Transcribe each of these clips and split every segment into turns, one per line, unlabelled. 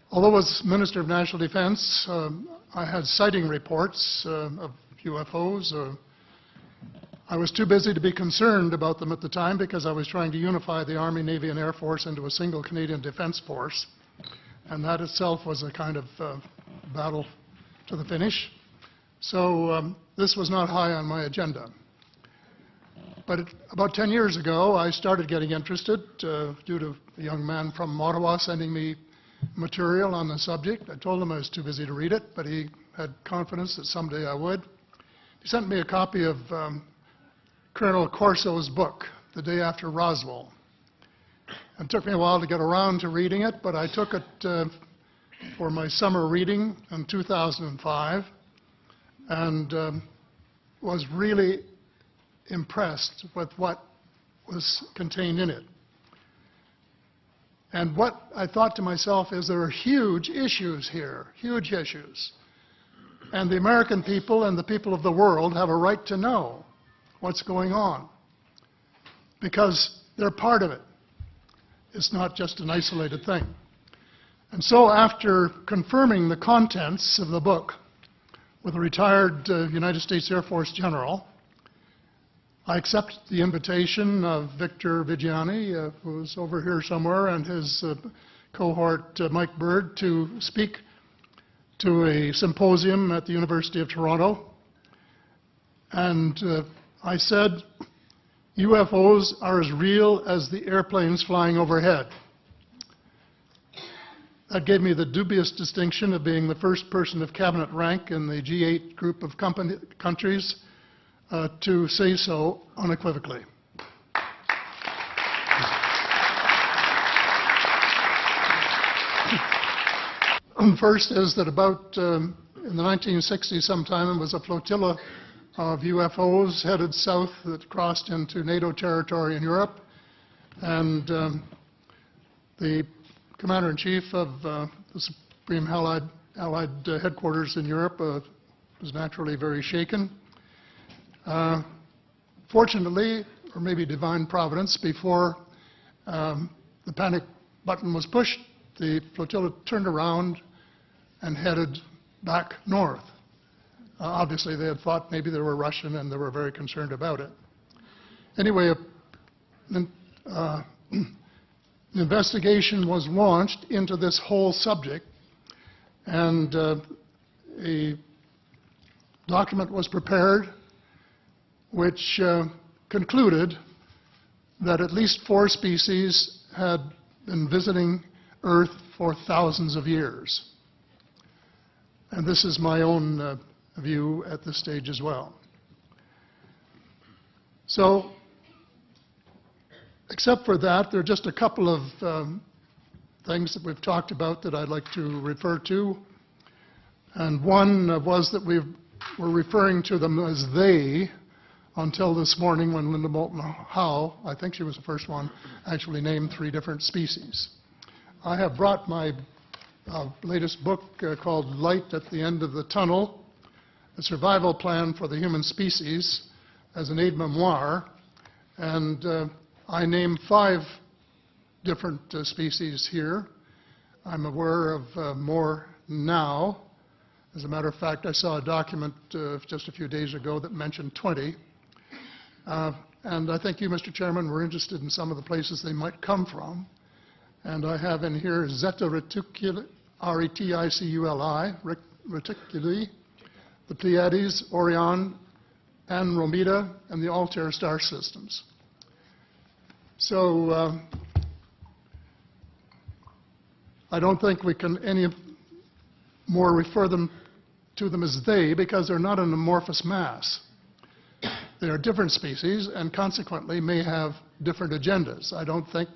Although as Minister of National Defense, I had sighting reports of UFOs. I was too busy to be concerned about them at the time because I was trying to unify the Army, Navy, and Air Force into a single Canadian Defence Force. And that itself was a kind of battle to the finish. So this was not high on my agenda. But about 10 years ago, I started getting interested due to a young man from Ottawa sending me material on the subject. I told him I was too busy to read it, but he had confidence that someday I would. He sent me a copy of Colonel Corso's book, The Day After Roswell. It took me a while to get around to reading it, but I took it for my summer reading in 2005 and was really impressed with what was contained in it. And what I thought to myself is there are huge issues here, huge issues. And the American people and the people of the world have a right to know what's going on because they're part of it. It's not just an isolated thing. And so after confirming the contents of the book with a retired United States Air Force general, I accepted the invitation of Victor Viggiani, who's over here somewhere, and his cohort, Mike Bird, to speak to a symposium at the University of Toronto. And I said, UFOs are as real as the airplanes flying overhead. That gave me the dubious distinction of being the first person of cabinet rank in the G8 group of countries to say so unequivocally. First is that about in the 1960s sometime, it was a flotilla of UFOs headed south that crossed into NATO territory in Europe. And the Commander-in-Chief of the Supreme Allied Headquarters in Europe was naturally very shaken. Fortunately, or maybe divine providence, before the panic button was pushed, the flotilla turned around and headed back north. Obviously, they had thought maybe they were Russian and they were very concerned about it. Anyway, an investigation was launched into this whole subject, and a document was prepared which concluded that at least 4 species had been visiting Earth for thousands of years. And this is my own view at this stage as well. So, except for that, there are just a couple of things that we've talked about that I'd like to refer to. And one was that we were referring to them as they until this morning when Linda Moulton Howe, I think she was the first one, actually named 3 different species. I have brought my latest book called Light at the End of the Tunnel, A Survival Plan for the Human Species, as an aide-memoir, and I name 5 different species here. I'm aware of more now. As a matter of fact, I saw a document just a few days ago that mentioned 20. And I think you, Mr. Chairman, were interested in some of the places they might come from. And I have in here Zeta Reticuli, R-E-T-I-C-U-L-I, Reticuli, the Pleiades, Orion, Andromeda, and the Altair star systems. So I don't think we can any more refer to them as they, because they're not an amorphous mass. They are different species and consequently may have different agendas. I don't think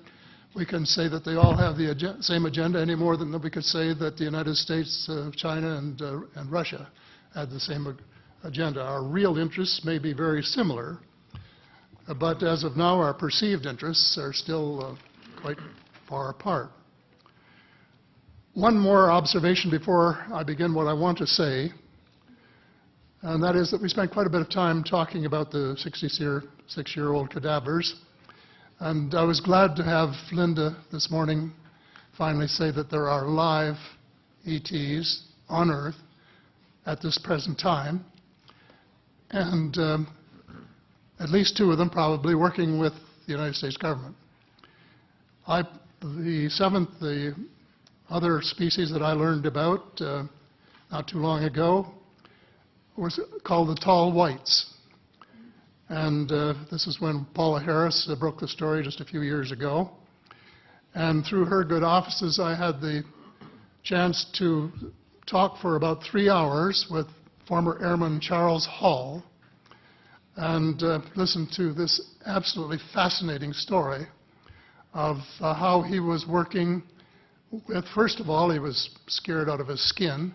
we can say that they all have the same agenda any more than we could say that the United States, China, and Russia had the same agenda. Our real interests may be very similar, but as of now, our perceived interests are still quite far apart. One more observation before I begin what I want to say, and that is that we spent quite a bit of time talking about the 66-year-old cadavers. And I was glad to have Linda this morning finally say that there are live ETs on Earth at this present time, and at least 2 of them probably working with the United States government. The other species that I learned about not too long ago was called the tall whites. And this is when Paula Harris broke the story just a few years ago. And through her good offices, I had the chance to talk for about 3 hours with former Airman Charles Hall and listen to this absolutely fascinating story of how he was working with, first of all, he was scared out of his skin,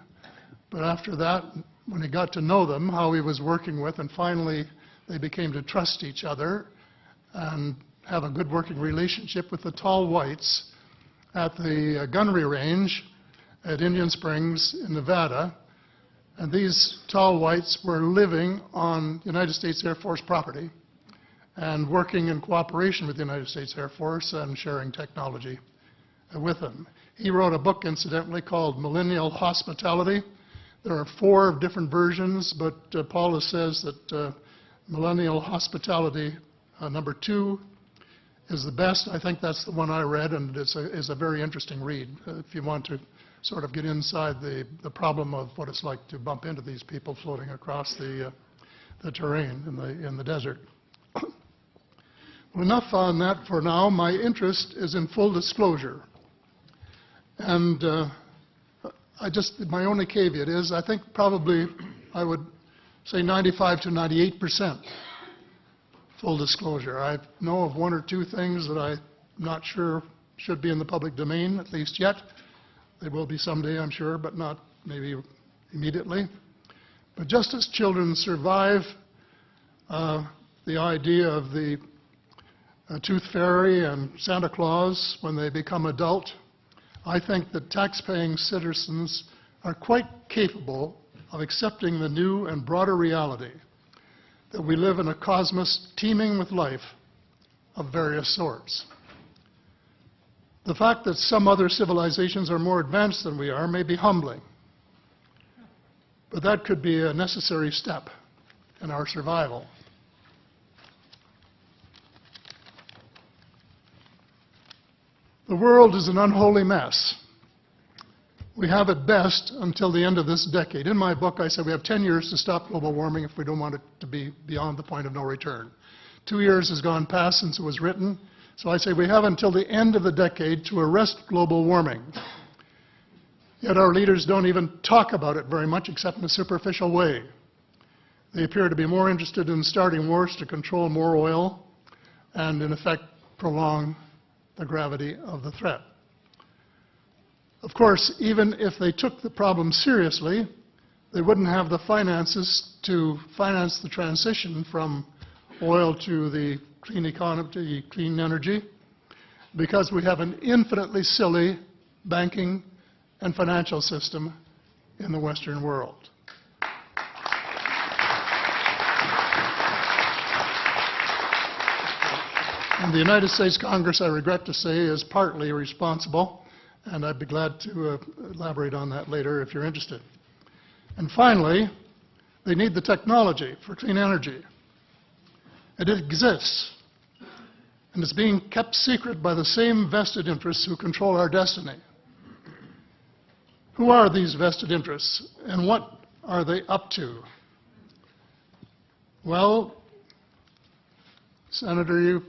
but after that, when he got to know them, how he was working with, and finally they became to trust each other and have a good working relationship with the tall whites at the gunnery range at Indian Springs in Nevada. And these tall whites were living on United States Air Force property and working in cooperation with the United States Air Force and sharing technology with them. He wrote a book, incidentally, called Millennial Hospitality. There are 4 different versions, but Paula says that Millennial Hospitality number 2 is the best. I think that's the one I read, and it's a very interesting read if you want to sort of get inside the problem of what it's like to bump into these people floating across the terrain in the desert. Well, enough on that for now. My interest is in full disclosure. And my only caveat is I think probably I would say 95 to 98% full disclosure. I know of 1 or 2 things that I'm not sure should be in the public domain, at least yet. They will be someday, I'm sure, but not maybe immediately. But just as children survive the idea of the Tooth Fairy and Santa Claus when they become adult, I think that tax-paying citizens are quite capable of accepting the new and broader reality that we live in a cosmos teeming with life of various sorts. The fact that some other civilizations are more advanced than we are may be humbling, but that could be a necessary step in our survival. The world is an unholy mess. We have at best until the end of this decade. In my book, I said we have 10 years to stop global warming if we don't want it to be beyond the point of no return. 2 years has gone past since it was written, so I say we have until the end of the decade to arrest global warming. Yet our leaders don't even talk about it very much except in a superficial way. They appear to be more interested in starting wars to control more oil and, in effect, prolong the gravity of the threat. Of course, even if they took the problem seriously, they wouldn't have the finances to finance the transition from oil to the clean economy, to clean energy, because we have an infinitely silly banking and financial system in the Western world. And the United States Congress, I regret to say, is partly responsible, and I'd be glad to elaborate on that later if you're interested. And finally, they need the technology for clean energy. It exists, and it's being kept secret by the same vested interests who control our destiny. Who are these vested interests, and what are they up to? Well, Senator, you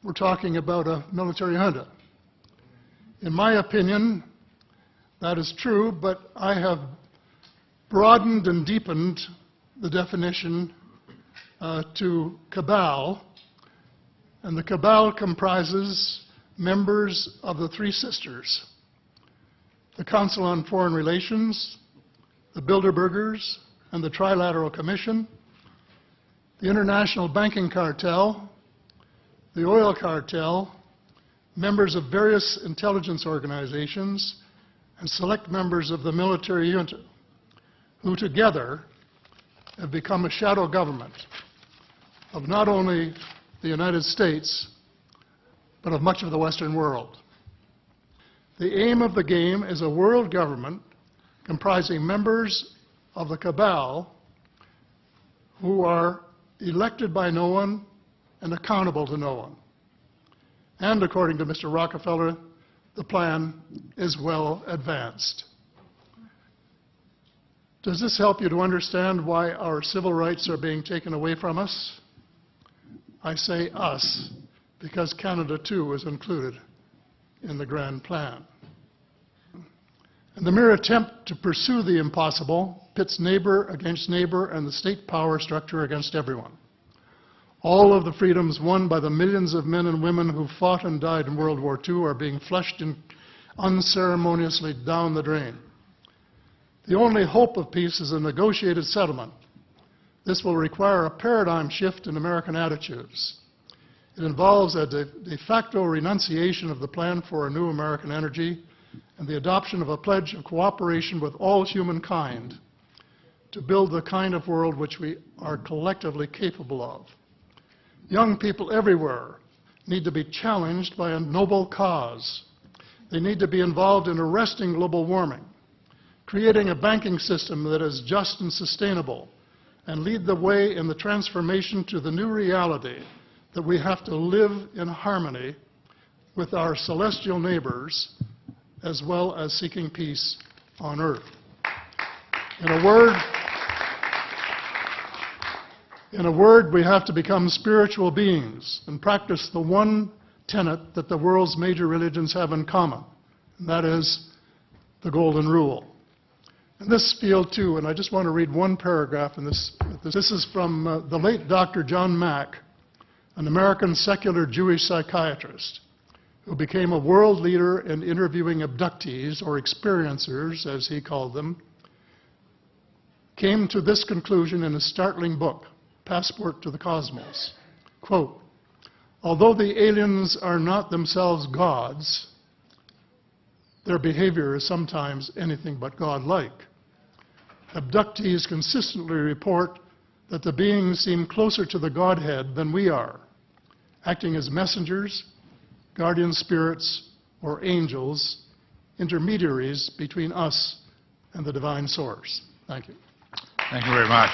were talking about a military junta. In my opinion, that is true, but I have broadened and deepened the definition to cabal, and the cabal comprises members of the Three Sisters: the Council on Foreign Relations, the Bilderbergers, and the Trilateral Commission, the International Banking Cartel, the Oil Cartel, members of various intelligence organizations, and select members of the military junta, who together have become a shadow government of not only the United States, but of much of the Western world. The aim of the game is a world government comprising members of the cabal who are elected by no one and accountable to no one. And according to Mr. Rockefeller, the plan is well advanced. Does this help you to understand why our civil rights are being taken away from us? I say us, because Canada too is included in the grand plan. And the mere attempt to pursue the impossible pits neighbor against neighbor and the state power structure against everyone. All of the freedoms won by the millions of men and women who fought and died in World War II are being flushed unceremoniously down the drain. The only hope of peace is a negotiated settlement. This will require a paradigm shift in American attitudes. It involves a de facto renunciation of the plan for a new American energy and the adoption of a pledge of cooperation with all humankind to build the kind of world which we are collectively capable of. Young people everywhere need to be challenged by a noble cause. They need to be involved in arresting global warming, creating a banking system that is just and sustainable, and lead the way in the transformation to the new reality that we have to live in harmony with our celestial neighbors, as well as seeking peace on earth. In a word, we have to become spiritual beings and practice the one tenet that the world's major religions have in common, and that is the Golden Rule. In this field, too, and I just want to read one paragraph in this. This is from the late Dr. John Mack, an American secular Jewish psychiatrist who became a world leader in interviewing abductees, or experiencers, as he called them, came to this conclusion in a startling book, Passport to the Cosmos. Quote, although the aliens are not themselves gods, their behavior is sometimes anything but godlike. Abductees consistently report that the beings seem closer to the Godhead than we are, acting as messengers, guardian spirits, or angels, intermediaries between us and the divine source. Thank you.
Thank you very much.